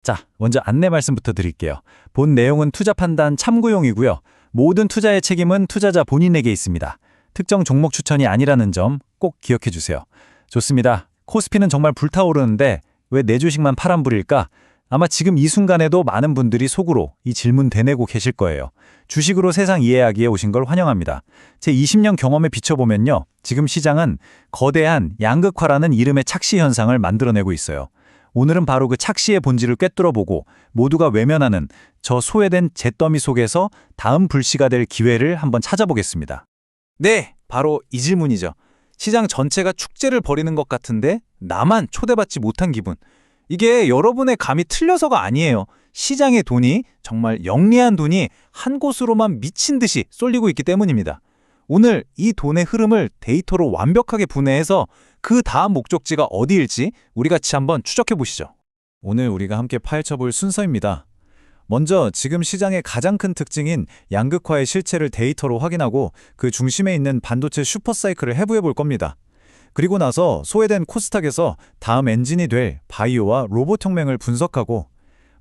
자, 먼저 안내 말씀부터 드릴게요. 본 내용은 투자 판단 참고용이고요. 모든 투자의 책임은 투자자 본인에게 있습니다. 특정 종목 추천이 아니라는 점 꼭 기억해 주세요. 좋습니다. 코스피는 정말 불타오르는데 왜 내 주식만 파란불일까? 아마 지금 이 순간에도 많은 분들이 속으로 이 질문 되뇌고 계실 거예요. 주식으로 세상 이해하기에 오신 걸 환영합니다. 제 20년 경험에 비춰보면요. 지금 시장은 거대한 양극화라는 이름의 착시 현상을 만들어내고 있어요. 오늘은 바로 그 착시의 본질을 꿰뚫어보고 모두가 외면하는 저 소외된 잿더미 속에서 다음 불씨가 될 기회를 한번 찾아보겠습니다. 네, 바로 이 질문이죠. 시장 전체가 축제를 벌이는 것 같은데 나만 초대받지 못한 기분. 이게 여러분의 감이 틀려서가 아니에요. 시장의 돈이, 정말 영리한 돈이 한 곳으로만 미친 듯이 쏠리고 있기 때문입니다. 오늘 이 돈의 흐름을 데이터로 완벽하게 분해해서 그 다음 목적지가 어디일지 우리 같이 한번 추적해 보시죠. 오늘 우리가 함께 파헤쳐볼 순서입니다. 먼저 지금 시장의 가장 큰 특징인 양극화의 실체를 데이터로 확인하고 그 중심에 있는 반도체 슈퍼사이클을 해부해 볼 겁니다. 그리고 나서 소외된 코스닥에서 다음 엔진이 될 바이오와 로봇 혁명을 분석하고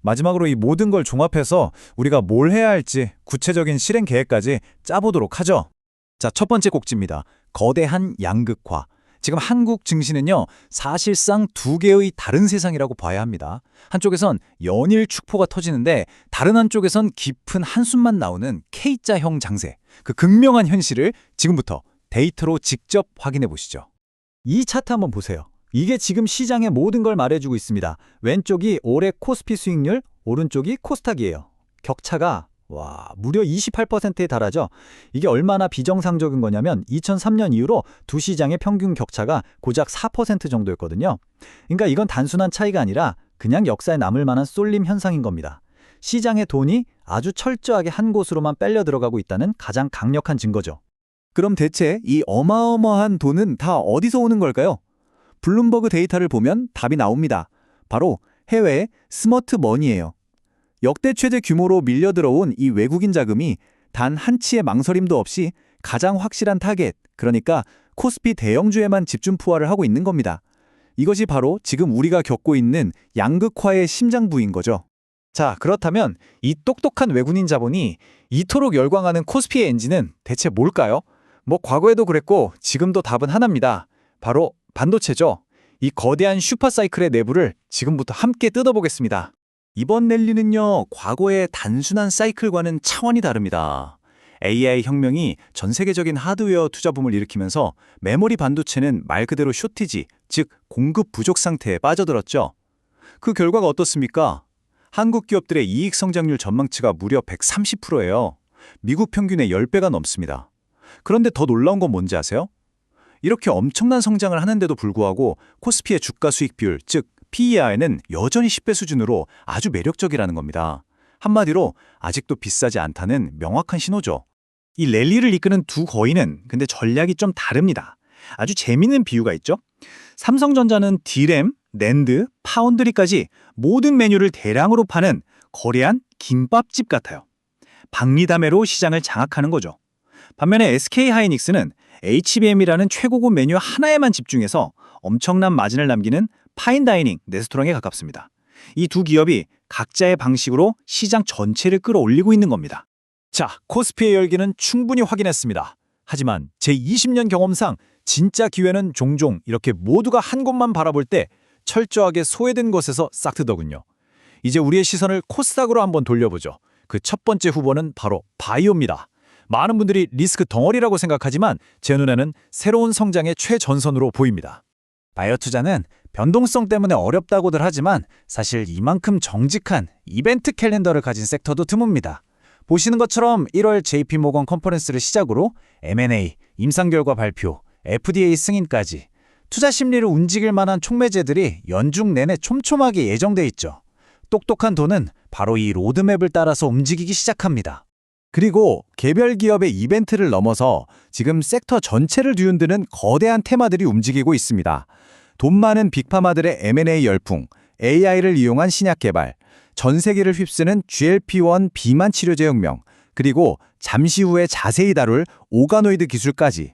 마지막으로 이 모든 걸 종합해서 우리가 뭘 해야 할지 구체적인 실행 계획까지 짜보도록 하죠. 자, 첫 번째 꼭지입니다. 거대한 양극화. 지금 한국 증시는요, 사실상 두 개의 다른 세상이라고 봐야 합니다. 한쪽에선 연일 축포가 터지는데 다른 한쪽에선 깊은 한숨만 나오는 K자형 장세. 그 극명한 현실을 지금부터 데이터로 직접 확인해 보시죠. 이 차트 한번 보세요. 이게 지금 시장의 모든 걸 말해주고 있습니다. 왼쪽이 올해 코스피 수익률, 오른쪽이 코스닥이에요. 격차가 무려 28%에 달하죠. 이게 얼마나 비정상적인 거냐면 2003년 이후로 두 시장의 평균 격차가 고작 4% 정도였거든요. 그러니까 이건 단순한 차이가 아니라 그냥 역사에 남을 만한 쏠림 현상인 겁니다. 시장의 돈이 아주 철저하게 한 곳으로만 빨려 들어가고 있다는 가장 강력한 증거죠. 그럼 대체 이 어마어마한 돈은 다 어디서 오는 걸까요? 블룸버그 데이터를 보면 답이 나옵니다. 바로 해외의 스마트 머니예요. 역대 최대 규모로 밀려 들어온 이 외국인 자금이 단 한치의 망설임도 없이 가장 확실한 타겟, 그러니까 코스피 대형주에만 집중 투하를 하고 있는 겁니다. 이것이 바로 지금 우리가 겪고 있는 양극화의 심장부인 거죠. 자, 그렇다면 이 똑똑한 외국인 자본이 이토록 열광하는 코스피의 엔진은 대체 뭘까요? 과거에도 그랬고 지금도 답은 하나입니다. 바로 반도체죠. 이 거대한 슈퍼사이클의 내부를 지금부터 함께 뜯어보겠습니다. 이번 랠리는요, 과거의 단순한 사이클과는 차원이 다릅니다. AI 혁명이 전 세계적인 하드웨어 투자 붐을 일으키면서 메모리 반도체는 말 그대로 쇼티지, 즉 공급 부족 상태에 빠져들었죠. 그 결과가 어떻습니까? 한국 기업들의 이익 성장률 전망치가 무려 130%예요. 미국 평균의 10배가 넘습니다. 그런데 더 놀라운 건 뭔지 아세요? 이렇게 엄청난 성장을 하는데도 불구하고 코스피의 주가 수익 비율, 즉 PER는 여전히 10배 수준으로 아주 매력적이라는 겁니다. 한마디로 아직도 비싸지 않다는 명확한 신호죠. 이 랠리를 이끄는 두 거인은 근데 전략이 좀 다릅니다. 아주 재미있는 비유가 있죠. 삼성전자는 D램, 낸드, 파운드리까지 모든 메뉴를 대량으로 파는 거래한 김밥집 같아요. 박리담회로 시장을 장악하는 거죠. 반면에 SK하이닉스는 HBM이라는 최고급 메뉴 하나에만 집중해서 엄청난 마진을 남기는 파인다이닝 레스토랑에 가깝습니다. 이 두 기업이 각자의 방식으로 시장 전체를 끌어올리고 있는 겁니다. 자, 코스피의 열기는 충분히 확인했습니다. 하지만 제 20년 경험상 진짜 기회는 종종 이렇게 모두가 한 곳만 바라볼 때 철저하게 소외된 곳에서 싹 트더군요. 이제 우리의 시선을 코스닥으로 한번 돌려보죠. 그 첫 번째 후보는 바로 바이오입니다. 많은 분들이 리스크 덩어리라고 생각하지만 제 눈에는 새로운 성장의 최전선으로 보입니다. 바이오 투자는 변동성 때문에 어렵다고들 하지만 사실 이만큼 정직한 이벤트 캘린더를 가진 섹터도 드뭅니다. 보시는 것처럼 1월 JP모건 컨퍼런스를 시작으로 M&A, 임상결과 발표, FDA 승인까지 투자 심리를 움직일 만한 촉매제들이 연중 내내 촘촘하게 예정돼 있죠. 똑똑한 돈은 바로 이 로드맵을 따라서 움직이기 시작합니다. 그리고 개별 기업의 이벤트를 넘어서 지금 섹터 전체를 뒤흔드는 거대한 테마들이 움직이고 있습니다. 돈 많은 빅파마들의 M&A 열풍, AI를 이용한 신약 개발, 전 세계를 휩쓰는 GLP-1 비만 치료제 혁명, 그리고 잠시 후에 자세히 다룰 오가노이드 기술까지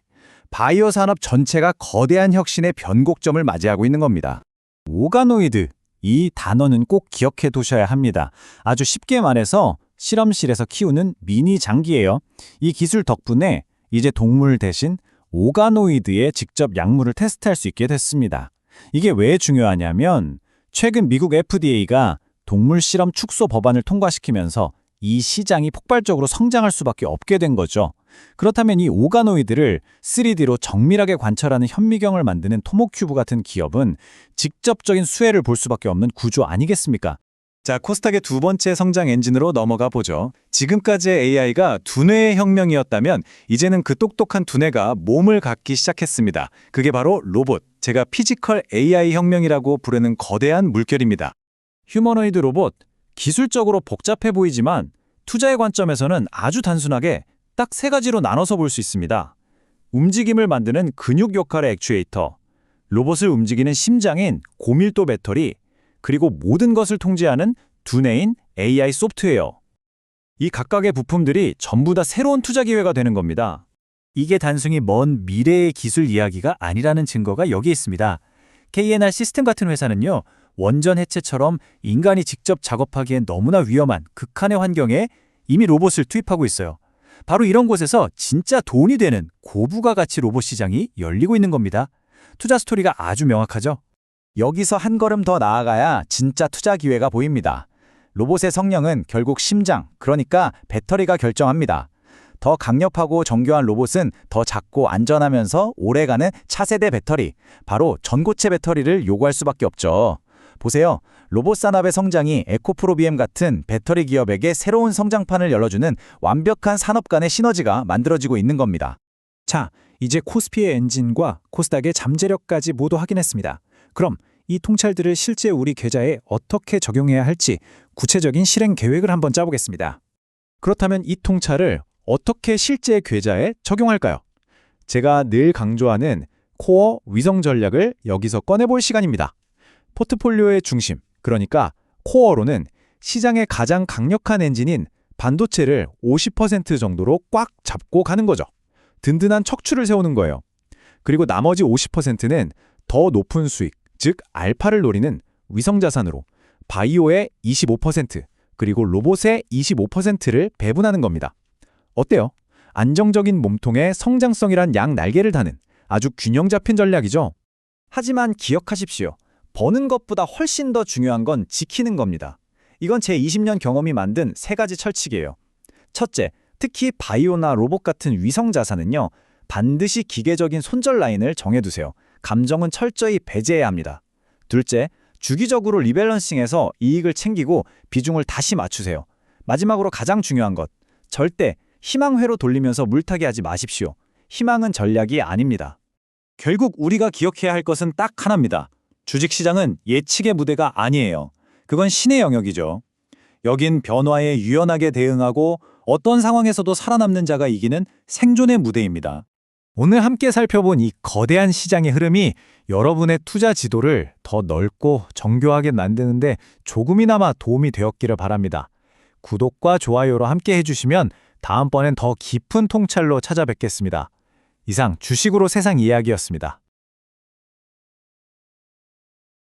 바이오 산업 전체가 거대한 혁신의 변곡점을 맞이하고 있는 겁니다. 오가노이드, 이 단어는 꼭 기억해 두셔야 합니다. 아주 쉽게 말해서 실험실에서 키우는 미니 장기예요. 이 기술 덕분에 이제 동물 대신 오가노이드에 직접 약물을 테스트할 수 있게 됐습니다. 이게 왜 중요하냐면 최근 미국 FDA가 동물 실험 축소 법안을 통과시키면서 이 시장이 폭발적으로 성장할 수밖에 없게 된 거죠. 그렇다면 이 오가노이드를 3D로 정밀하게 관찰하는 현미경을 만드는 토모큐브 같은 기업은 직접적인 수혜를 볼 수밖에 없는 구조 아니겠습니까? 자, 코스닥의 두 번째 성장 엔진으로 넘어가 보죠. 지금까지의 AI가 두뇌의 혁명이었다면 이제는 그 똑똑한 두뇌가 몸을 갖기 시작했습니다. 그게 바로 로봇, 제가 피지컬 AI 혁명이라고 부르는 거대한 물결입니다. 휴머노이드 로봇, 기술적으로 복잡해 보이지만 투자의 관점에서는 아주 단순하게 딱 세 가지로 나눠서 볼 수 있습니다. 움직임을 만드는 근육 역할의 액추에이터, 로봇을 움직이는 심장인 고밀도 배터리, 그리고 모든 것을 통제하는 두뇌인 AI 소프트웨어. 이 각각의 부품들이 전부 다 새로운 투자 기회가 되는 겁니다. 이게 단순히 먼 미래의 기술 이야기가 아니라는 증거가 여기에 있습니다. KNR 시스템 같은 회사는요, 원전 해체처럼 인간이 직접 작업하기엔 너무나 위험한 극한의 환경에 이미 로봇을 투입하고 있어요. 바로 이런 곳에서 진짜 돈이 되는 고부가 가치 로봇 시장이 열리고 있는 겁니다. 투자 스토리가 아주 명확하죠? 여기서 한 걸음 더 나아가야 진짜 투자 기회가 보입니다. 로봇의 성능은 결국 심장, 그러니까 배터리가 결정합니다. 더 강력하고 정교한 로봇은 더 작고 안전하면서 오래가는 차세대 배터리, 바로 전고체 배터리를 요구할 수밖에 없죠. 보세요. 로봇 산업의 성장이 에코프로비엠 같은 배터리 기업에게 새로운 성장판을 열어주는 완벽한 산업 간의 시너지가 만들어지고 있는 겁니다. 자, 이제 코스피의 엔진과 코스닥의 잠재력까지 모두 확인했습니다. 그럼 이 통찰들을 실제 우리 계좌에 어떻게 적용해야 할지 구체적인 실행 계획을 한번 짜보겠습니다. 그렇다면 이 통찰을 어떻게 실제 계좌에 적용할까요? 제가 늘 강조하는 코어 위성 전략을 여기서 꺼내볼 시간입니다. 포트폴리오의 중심, 그러니까 코어로는 시장의 가장 강력한 엔진인 반도체를 50% 정도로 꽉 잡고 가는 거죠. 든든한 척추를 세우는 거예요. 그리고 나머지 50%는 더 높은 수익, 즉 알파를 노리는 위성자산으로 바이오의 25%, 그리고 로봇의 25%를 배분하는 겁니다. 어때요? 안정적인 몸통에 성장성이란 양 날개를 다는 아주 균형 잡힌 전략이죠. 하지만 기억하십시오. 버는 것보다 훨씬 더 중요한 건 지키는 겁니다. 이건 제 20년 경험이 만든 세 가지 철칙이에요. 첫째, 특히 바이오나 로봇 같은 위성 자산은요, 반드시 기계적인 손절 라인을 정해두세요. 감정은 철저히 배제해야 합니다. 둘째, 주기적으로 리밸런싱해서 이익을 챙기고 비중을 다시 맞추세요. 마지막으로 가장 중요한 것, 절대 희망회로 돌리면서 물타기 하지 마십시오. 희망은 전략이 아닙니다. 결국 우리가 기억해야 할 것은 딱 하나입니다. 주식시장은 예측의 무대가 아니에요. 그건 신의 영역이죠. 여긴 변화에 유연하게 대응하고 어떤 상황에서도 살아남는 자가 이기는 생존의 무대입니다. 오늘 함께 살펴본 이 거대한 시장의 흐름이 여러분의 투자 지도를 더 넓고 정교하게 만드는데 조금이나마 도움이 되었기를 바랍니다. 구독과 좋아요로 함께 해주시면 다음번엔 더 깊은 통찰로 찾아뵙겠습니다. 이상 주식으로 세상 이야기였습니다.